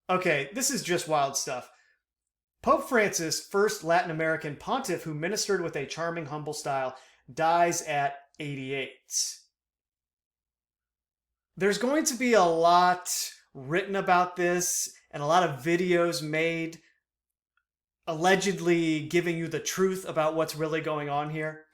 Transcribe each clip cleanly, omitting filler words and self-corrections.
Okay, this is just wild stuff. Pope Francis, first Latin American pontiff who ministered with a charming, humble style, dies at 88. There's going to be a lot written about this and a lot of videos made allegedly giving you the truth about what's really going on here.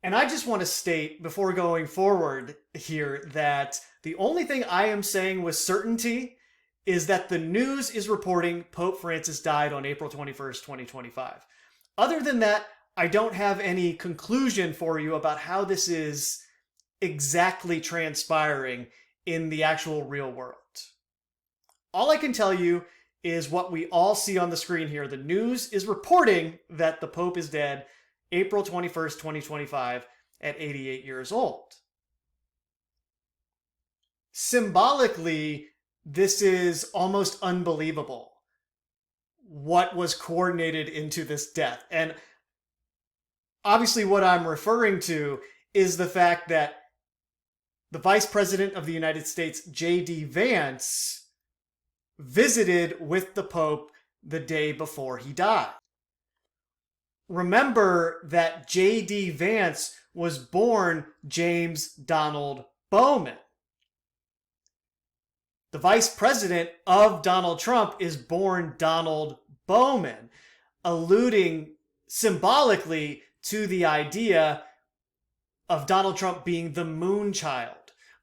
And I just want to state before going forward here that the only thing I am saying with certainty is that the news is reporting Pope Francis died on April 21st, 2025. Other than that, I don't have any conclusion for you about how this is exactly transpiring in the actual real world. All I can tell you is what we all see on the screen here. The news is reporting that the Pope is dead April 21st, 2025 at 88 years old. Symbolically, this is almost unbelievable what was coordinated into this death. And obviously what I'm referring to is the fact that the Vice President of the United States, JD Vance, visited with the Pope the day before he died. Remember that JD Vance was born James Donald Bowman. The Vice President of Donald Trump is born Donald Bowman, alluding symbolically to the idea of Donald Trump being the Moonchild,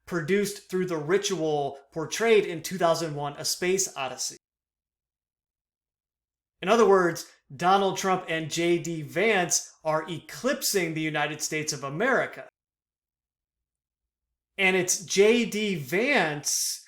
produced through the ritual portrayed in 2001: A Space Odyssey. In other words, Donald Trump and JD Vance are eclipsing the United States of America. And it's JD Vance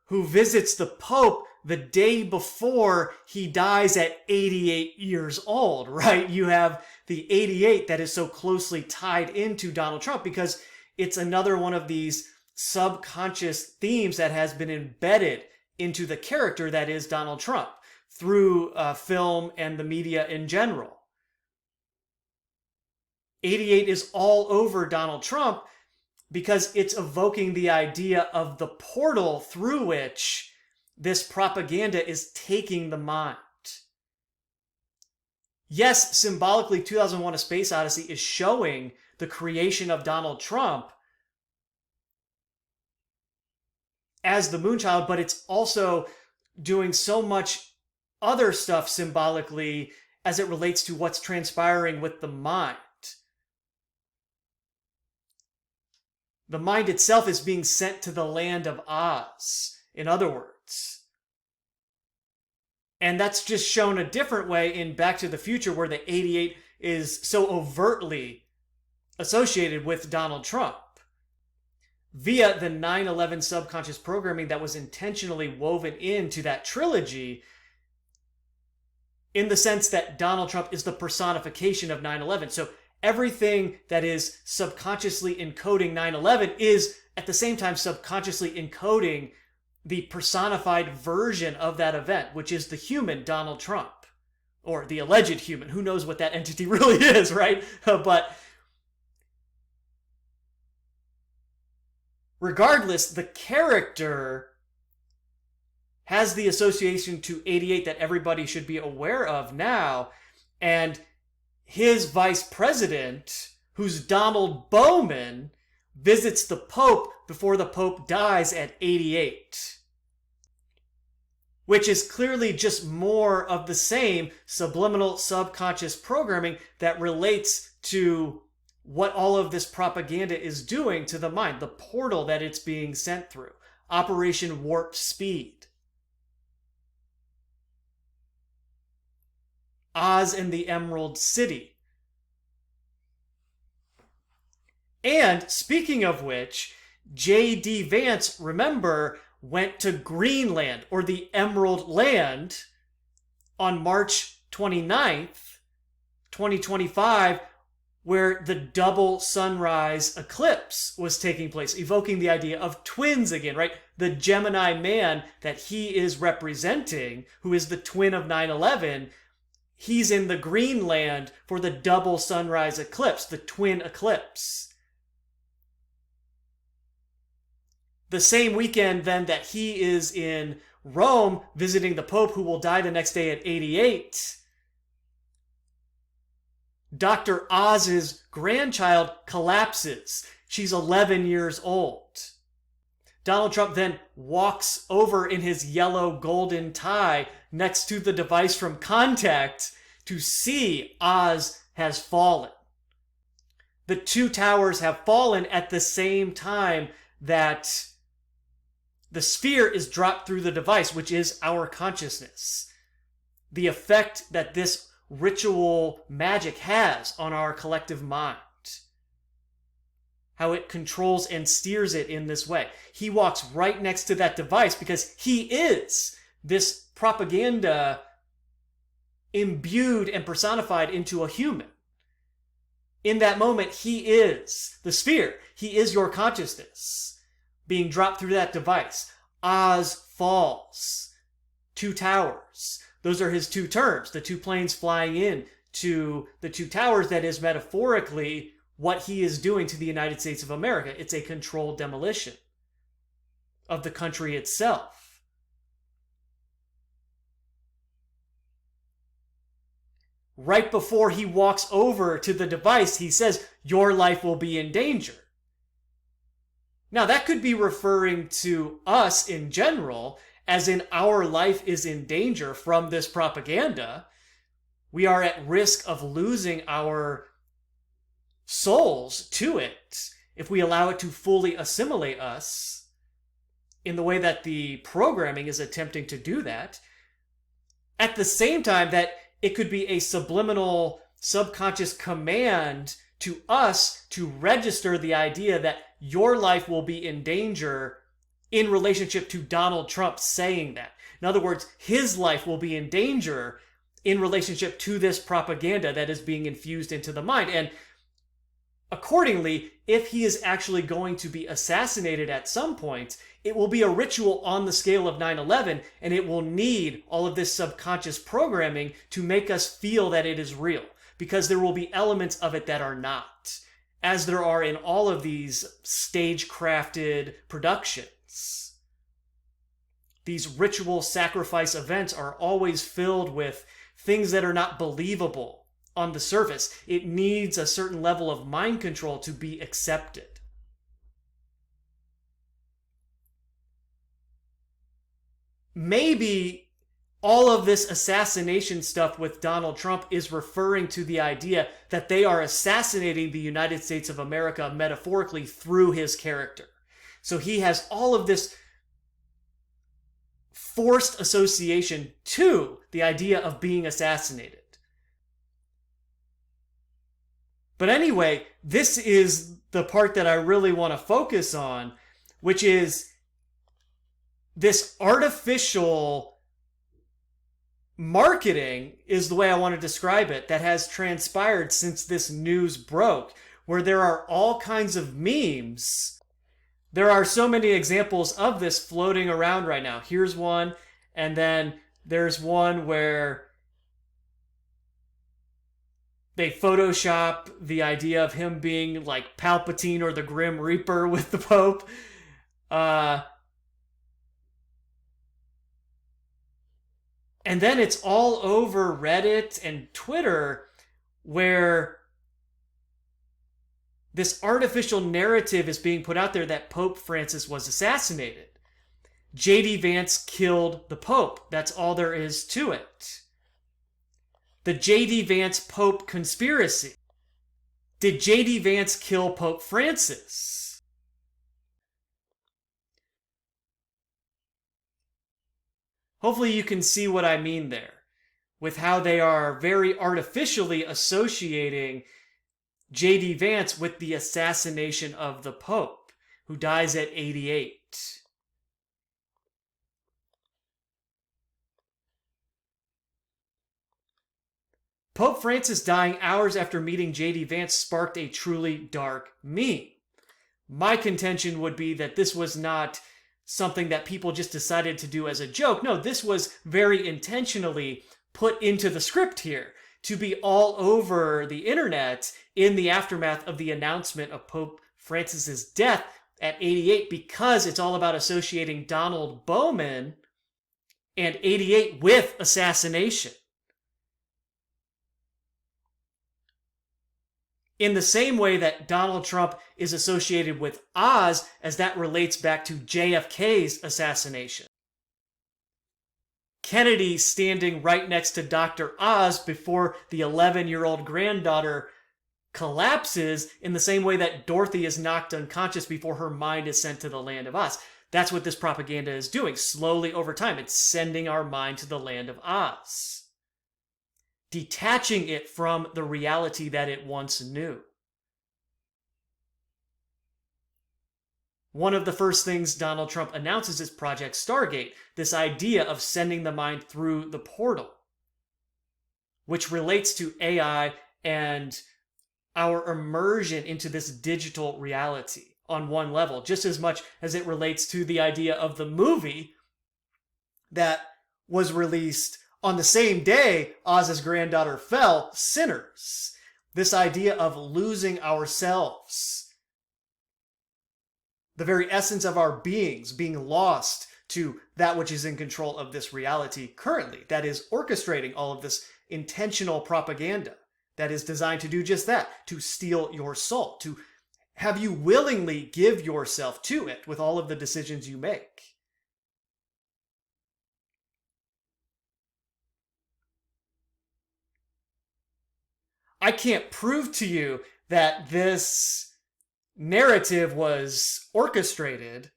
who visits the Pope the day before he dies at 88 years old, right? You have the 88 that is so closely tied into Donald Trump because it's another one of these subconscious themes that has been embedded into the character that is Donald Trump through film and the media in general. 88 is all over Donald Trump because it's evoking the idea of the portal through which this propaganda is taking the mind. Yes, symbolically, 2001: A Space Odyssey is showing the creation of Donald Trump as the Moonchild, but it's also doing so much other stuff symbolically as it relates to what's transpiring with the mind. The mind itself is being sent to the land of Oz, in other words. And that's just shown a different way in Back to the Future, where the 88 is so overtly associated with Donald Trump via the 9/11 subconscious programming that was intentionally woven into that trilogy, in the sense that Donald Trump is the personification of 9/11. So everything that is subconsciously encoding 9/11 is at the same time subconsciously encoding the personified version of that event, which is the human Donald Trump, or the alleged human. Who knows what that entity really is, right? But regardless, the character has the association to 88 that everybody should be aware of now, and his vice president, who's Donald Bowman, visits the Pope before the Pope dies at 88. Which is clearly just more of the same subliminal subconscious programming that relates to what all of this propaganda is doing to the mind, the portal that it's being sent through. Operation Warp Speed. Oz and the Emerald City. And speaking of which, JD Vance, remember, went to Greenland, or the Emerald Land, on March 29th, 2025, where the double sunrise eclipse was taking place, evoking the idea of twins again, right? The Gemini man that he is representing, who is the twin of 9/11, he's in the Greenland for the double sunrise eclipse, the twin eclipse. The same weekend then that he is in Rome visiting the Pope, who will die the next day at 88, Dr. Oz's grandchild collapses. She's 11 years old. Donald Trump then walks over in his yellow golden tie next to the device from Contact to see Oz has fallen. The two towers have fallen at the same time that the sphere is dropped through the device, which is our consciousness. The effect that this ritual magic has on our collective mind. How it controls and steers it in this way. He walks right next to that device because he is this propaganda imbued and personified into a human. In that moment, he is the sphere. He is your consciousness being dropped through that device. Oz falls. Two towers. Those are his two terms. The two planes flying in to the two towers. That is metaphorically what he is doing to the United States of America. It's a controlled demolition of the country itself. Right before he walks over to the device, he says, "Your life will be in danger." Now, that could be referring to us in general, as in our life is in danger from this propaganda. We are at risk of losing our souls to it if we allow it to fully assimilate us in the way that the programming is attempting to do that. At the same time, that it could be a subliminal, subconscious command to us to register the idea that your life will be in danger in relationship to Donald Trump saying that. In other words, his life will be in danger in relationship to this propaganda that is being infused into the mind. And accordingly, if he is actually going to be assassinated at some point, it will be a ritual on the scale of 9/11, and it will need all of this subconscious programming to make us feel that it is real, because there will be elements of it that are not, as there are in all of these stage-crafted productions. These ritual sacrifice events are always filled with things that are not believable on the surface. It needs a certain level of mind control to be accepted. Maybe all of this assassination stuff with Donald Trump is referring to the idea that they are assassinating the United States of America metaphorically through his character. So he has all of this forced association to the idea of being assassinated. But anyway, this is the part that I really want to focus on, which is this artificial marketing, is the way I want to describe it, that has transpired since this news broke, where there are all kinds of memes. There are so many examples of this floating around right now. Here's one, and then there's one where they Photoshop the idea of him being like Palpatine or the Grim Reaper with the Pope. And then it's all over Reddit and Twitter, where this artificial narrative is being put out there that Pope Francis was assassinated. JD Vance killed the Pope. That's all there is to it. The JD Vance Pope conspiracy. Did JD Vance kill Pope Francis? Hopefully you can see what I mean there, with how they are very artificially associating JD Vance with the assassination of the Pope, who dies at 88. Pope Francis dying hours after meeting JD Vance sparked a truly dark meme. My contention would be that this was not something that people just decided to do as a joke. No, this was very intentionally put into the script here to be all over the internet in the aftermath of the announcement of Pope Francis's death at 88 because it's all about associating Donald Bowman and 88 with assassination. In the same way that Donald Trump is associated with Oz, as that relates back to JFK's assassination. Kennedy standing right next to Dr. Oz before the 11-year-old granddaughter collapses, in the same way that Dorothy is knocked unconscious before her mind is sent to the land of Oz. That's what this propaganda is doing. Slowly over time, it's sending our mind to the land of Oz, detaching it from the reality that it once knew. One of the first things Donald Trump announces is Project Stargate, this idea of sending the mind through the portal, which relates to AI and our immersion into this digital reality on one level, just as much as it relates to the idea of the movie that was released on the same day Oz's granddaughter fell, Sinners. This idea of losing ourselves, the very essence of our beings being lost to that which is in control of this reality currently, that is orchestrating all of this intentional propaganda that is designed to do just that, to steal your soul, to have you willingly give yourself to it with all of the decisions you make. I can't prove to you that this narrative was orchestrated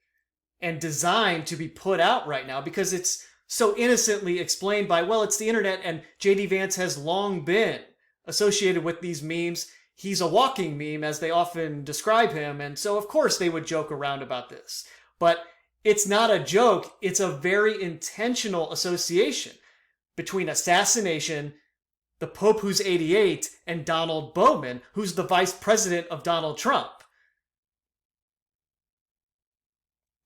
and designed to be put out right now because it's so innocently explained by, well, it's the internet and JD Vance has long been associated with these memes. He's a walking meme, as they often describe him, and so of course they would joke around about this. But it's not a joke, it's a very intentional association between assassination, the Pope who's 88, and Donald Bowman, who's the vice president of Donald Trump.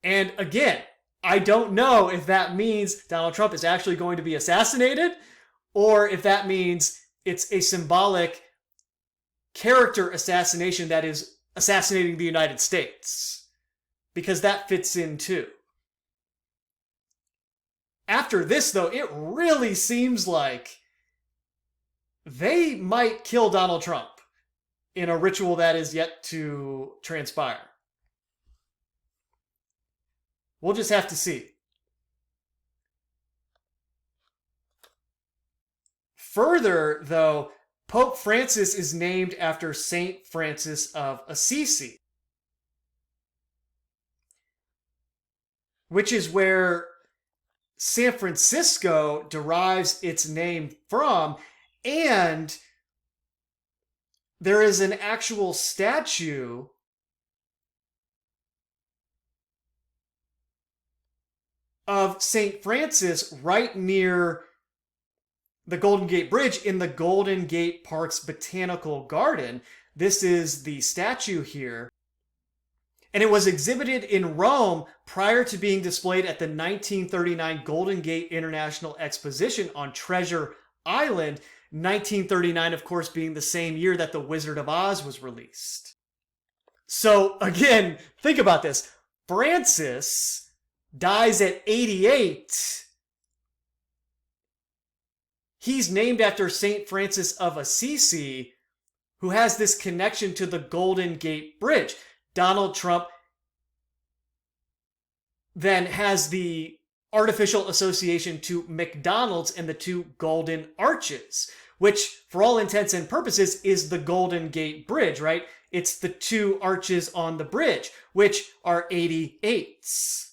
And again, I don't know if that means Donald Trump is actually going to be assassinated, or if that means it's a symbolic character assassination that is assassinating the United States, because that fits in too. After this, though, it really seems like they might kill Donald Trump in a ritual that is yet to transpire. We'll just have to see. Further, though, Pope Francis is named after Saint Francis of Assisi, which is where San Francisco derives its name from, and there is an actual statue of Saint Francis right near the Golden Gate Bridge in the Golden Gate Park's Botanical Garden. This is the statue here. And it was exhibited in Rome prior to being displayed at the 1939 Golden Gate International Exposition on Treasure Island. 1939, of course, being the same year that The Wizard of Oz was released. So, again, think about this. Francis dies at 88. He's named after Saint Francis of Assisi, who has this connection to the Golden Gate Bridge. Donald Trump then has the artificial association to McDonald's and the two golden arches, which, for all intents and purposes, is the Golden Gate Bridge, right? It's the two arches on the bridge, which are 88s.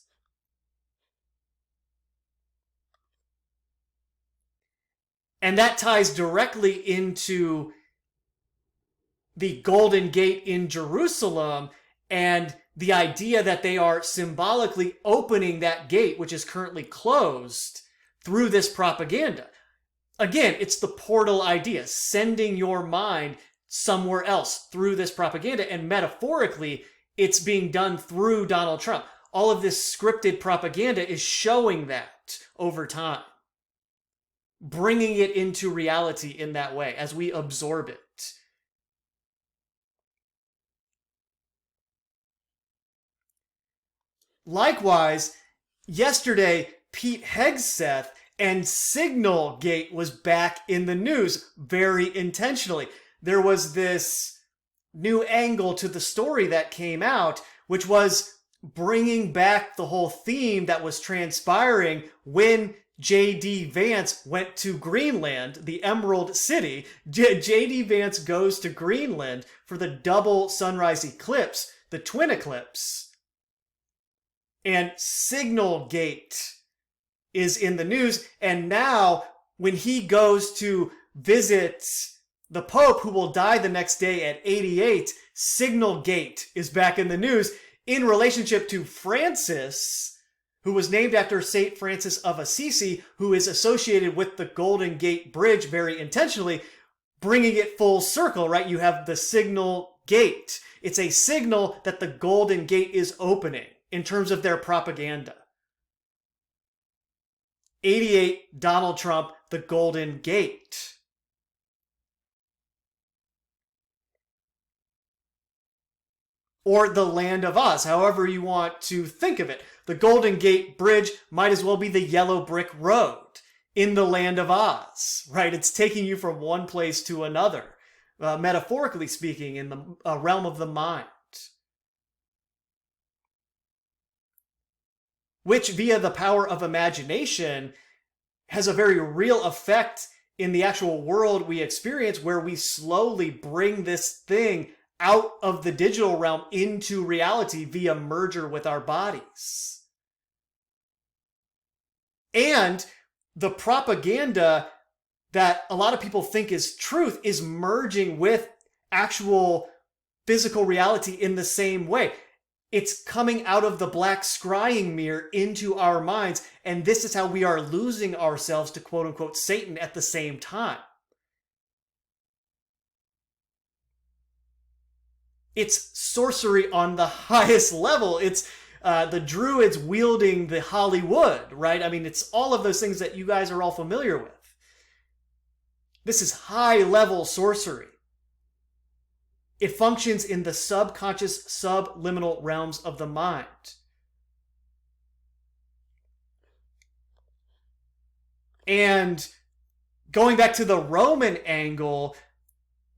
And that ties directly into the Golden Gate in Jerusalem and the idea that they are symbolically opening that gate, which is currently closed, through this propaganda. Again, it's the portal idea, sending your mind somewhere else through this propaganda. And metaphorically, it's being done through Donald Trump. All of this scripted propaganda is showing that over time, bringing it into reality in that way as we absorb it. Likewise, yesterday, Pete Hegseth and Signalgate was back in the news very intentionally. There was this new angle to the story that came out, which was bringing back the whole theme that was transpiring when JD Vance went to Greenland, the Emerald City. JD Vance goes to Greenland for the double sunrise eclipse, the twin eclipse. And Signalgate is in the news. And now when he goes to visit the Pope, who will die the next day at 88, Signalgate is back in the news in relationship to Francis, who was named after St. Francis of Assisi, who is associated with the Golden Gate Bridge very intentionally, bringing it full circle, right? You have the signal gate. It's a signal that the Golden Gate is opening in terms of their propaganda. 88, Donald Trump, the Golden Gate. Or the Land of Oz, however you want to think of it. The Golden Gate Bridge might as well be the yellow brick road in the Land of Oz, right? It's taking you from one place to another, metaphorically speaking, in the realm of the mind. Which, via the power of imagination, has a very real effect in the actual world we experience, where we slowly bring this thing out of the digital realm into reality via merger with our bodies. And the propaganda that a lot of people think is truth is merging with actual physical reality in the same way. It's coming out of the black scrying mirror into our minds, and this is how we are losing ourselves to quote-unquote Satan at the same time. It's sorcery on the highest level. It's the Druids wielding the Hollywood, right? I mean, it's all of those things that you guys are all familiar with. This is high-level sorcery. It functions in the subconscious, subliminal realms of the mind. And going back to the Roman angle,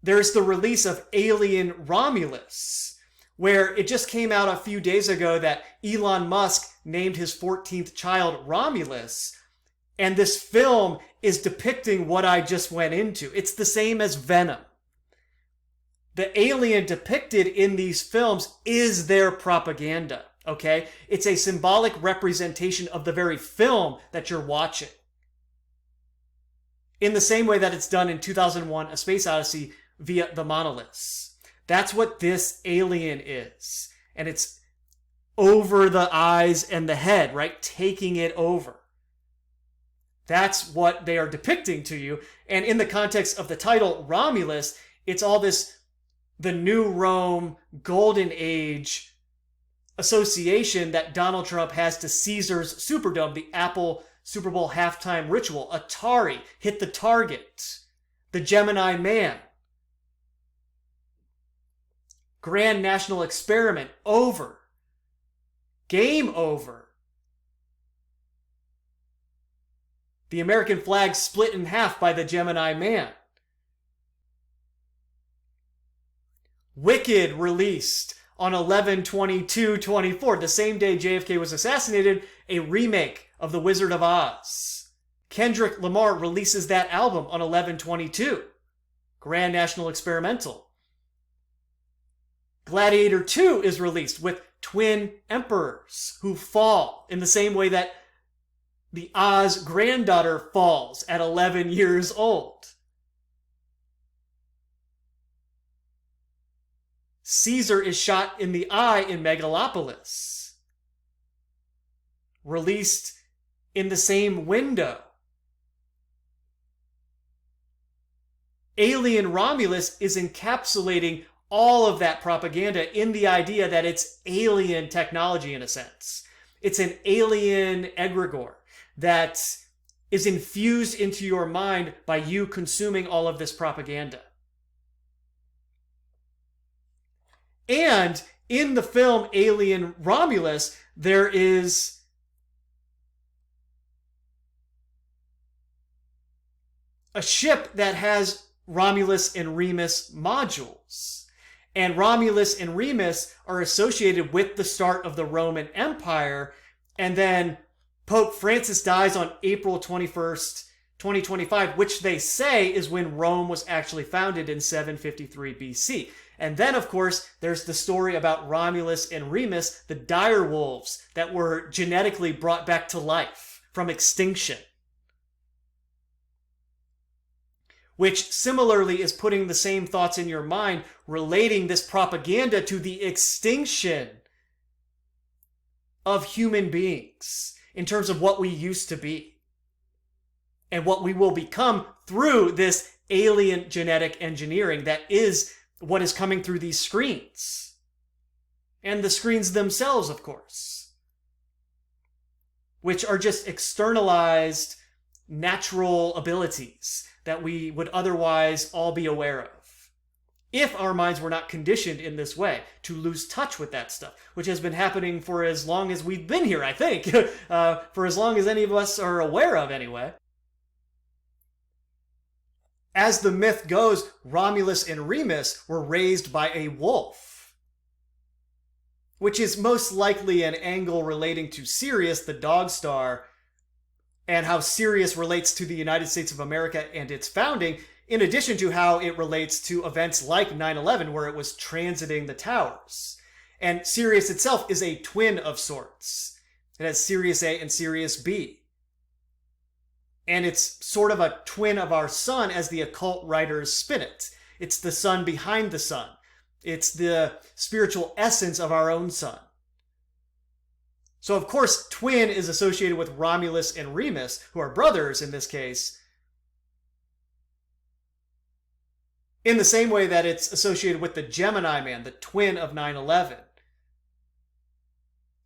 there's the release of Alien Romulus, where it just came out a few days ago that Elon Musk named his 14th child Romulus. And this film is depicting what I just went into. It's the same as Venom. The alien depicted in these films is their propaganda, okay? It's a symbolic representation of the very film that you're watching. In the same way that it's done in 2001: A Space Odyssey via the monoliths. That's what this alien is. And it's over the eyes and the head, right? Taking it over. That's what they are depicting to you. And in the context of the title Romulus, it's all this, the New Rome Golden Age association that Donald Trump has to Caesar's Superdome, the Apple Super Bowl halftime ritual, Atari, Hit the Target, the Gemini Man, Grand National Experiment, over, game over, the American flag split in half by the Gemini Man, Wicked released on 11/22/24, the same day JFK was assassinated, a remake of The Wizard of Oz. Kendrick Lamar releases that album on 11/22, Grand National Experimental. Gladiator 2 is released with twin emperors who fall in the same way that the Oz granddaughter falls at 11 years old. Caesar is shot in the eye in Megalopolis, released in the same window. Alien Romulus is encapsulating all of that propaganda in the idea that it's alien technology in a sense. It's an alien egregore that is infused into your mind by you consuming all of this propaganda. And in the film Alien Romulus, there is a ship that has Romulus and Remus modules. And Romulus and Remus are associated with the start of the Roman Empire. And then Pope Francis dies on April 21st, 2025, which they say is when Rome was actually founded in 753 BC. And then, of course, there's the story about Romulus and Remus, the dire wolves that were genetically brought back to life from extinction. Which similarly is putting the same thoughts in your mind, relating this propaganda to the extinction of human beings in terms of what we used to be and what we will become through this alien genetic engineering that is what is coming through these screens. And the screens themselves, of course, which are just externalized natural abilities that we would otherwise all be aware of, if our minds were not conditioned in this way to lose touch with that stuff, which has been happening for as long as we've been here, I think, for as long as any of us are aware of anyway. As the myth goes, Romulus and Remus were raised by a wolf, which is most likely an angle relating to Sirius, the dog star, and how Sirius relates to the United States of America and its founding, in addition to how it relates to events like 9/11, where it was transiting the towers. And Sirius itself is a twin of sorts. It has Sirius A and Sirius B. And it's sort of a twin of our sun, as the occult writers spin it. It's the sun behind the sun. It's the spiritual essence of our own sun. So, of course, twin is associated with Romulus and Remus, who are brothers in this case, in the same way that it's associated with the Gemini Man, the twin of 9/11.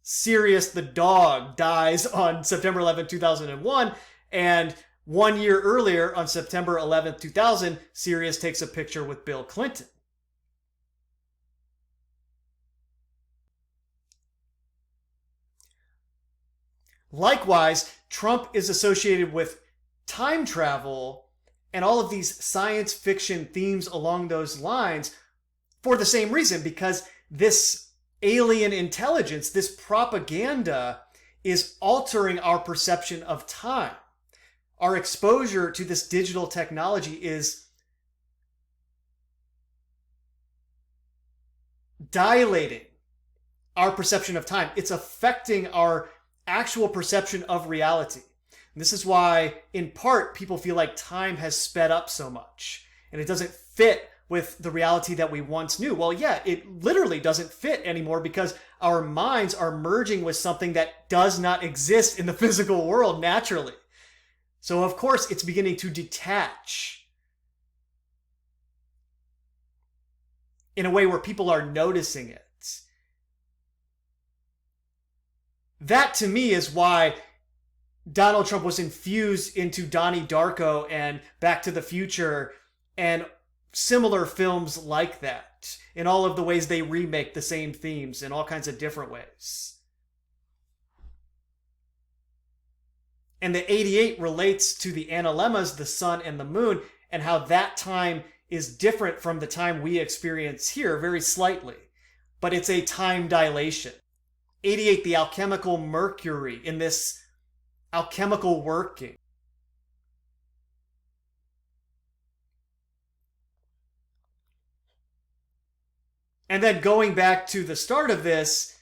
Sirius the dog dies on September 11, 2001, and 1 year earlier, on September 11, 2000, Sirius takes a picture with Bill Clinton. Likewise, Trump is associated with time travel and all of these science fiction themes along those lines for the same reason, because this alien intelligence, this propaganda, is altering our perception of time. Our exposure to this digital technology is dilating our perception of time. It's affecting our actual perception of reality. And this is why, in part, people feel like time has sped up so much and it doesn't fit with the reality that we once knew. Well, yeah, it literally doesn't fit anymore because our minds are merging with something that does not exist in the physical world naturally. So, of course, it's beginning to detach in a way where people are noticing it. That, to me, is why Donald Trump was infused into Donnie Darko and Back to the Future and similar films like that, in all of the ways they remake the same themes in all kinds of different ways. And the 88 relates to the analemmas, the sun and the moon, and how that time is different from the time we experience here, very slightly. But it's a time dilation. 88, the alchemical mercury in this alchemical working. And then going back to the start of this,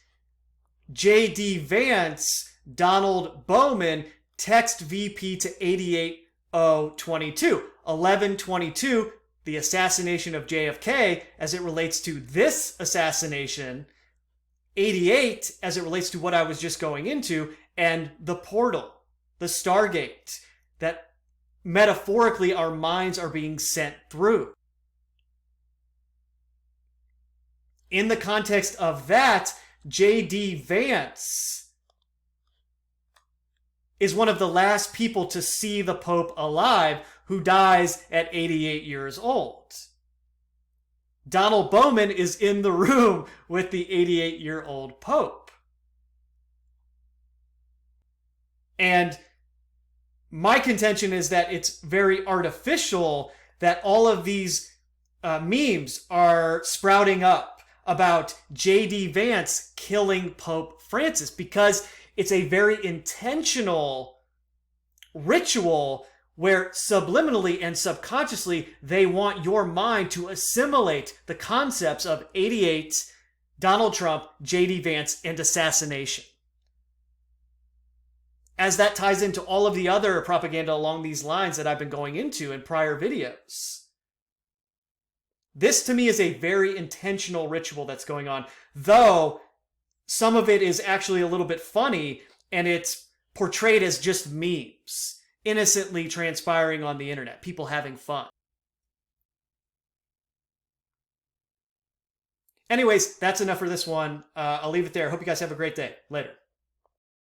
JD Vance, Donald Bowman, text VP to 88022. 1122, the assassination of JFK as it relates to this assassination. 88 as it relates to what I was just going into, and the portal, the Stargate, that metaphorically our minds are being sent through. In the context of that, JD Vance is one of the last people to see the Pope alive, who dies at 88 years old. Donald Bowman is in the room with the 88-year-old Pope. And my contention is that it's very artificial that all of these memes are sprouting up about JD Vance killing Pope Francis, because it's a very intentional ritual where subliminally and subconsciously they want your mind to assimilate the concepts of 88, Donald Trump, JD Vance, and assassination. As that ties into all of the other propaganda along these lines that I've been going into in prior videos. This to me is a very intentional ritual that's going on, though some of it is actually a little bit funny and it's portrayed as just memes, innocently transpiring on the internet, people having fun. Anyways, that's enough for this one. I'll leave it there. Hope you guys have a great day. Later.